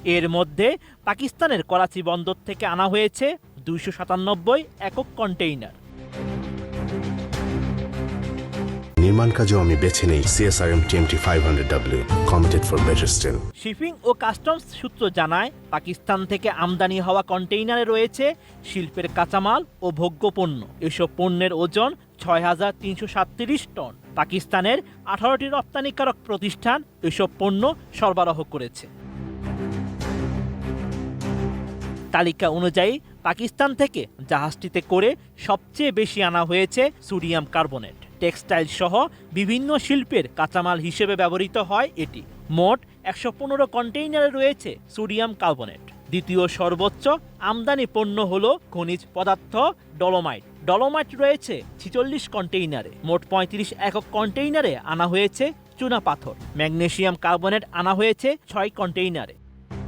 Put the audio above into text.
এর মধ্যে পাকিস্তানের করাচি বন্দর থেকে আনা হয়েছে 297 একক কন্টেইনার। নির্মাণ কাজেও আমি বেছে নেই CSRM TMT 500W, committed for better still। Shipping ও কাস্টমস সূত্র জানায়, পাকিস্তান থেকে আমদানি হওয়া কন্টেইনারে রয়েছে শিল্পের কাঁচামাল ও ভোগ্যপণ্য। এসব পণ্যের ওজন 6,337 টন। পাকিস্তানের 18টি রপ্তানিকারক প্রতিষ্ঠান এসব পণ্য সরবরাহ করেছে। তালিকা অনুযায়ী পাকিস্তান থেকে জাহাজটিতে করে সবচেয়ে বেশি আনা হয়েছে সোডিয়াম কার্বনেট। টেক্সটাইল সহ বিভিন্ন শিল্পের কাঁচামাল হিসেবে ব্যবহৃত হয় এটি। মোট 115 কন্টেইনারে রয়েছে সোডিয়াম কার্বনেট। দ্বিতীয় সর্বোচ্চ আমদানি পণ্য হল খনিজ পদার্থ ডলোমাইট। ডলোমাইট রয়েছে 46 কন্টেইনারে। মোট 35 একক কন্টেইনারে আনা হয়েছে চুনা পাথর। ম্যাগনেসিয়াম কার্বনেট আনা হয়েছে 6 কন্টেইনারে।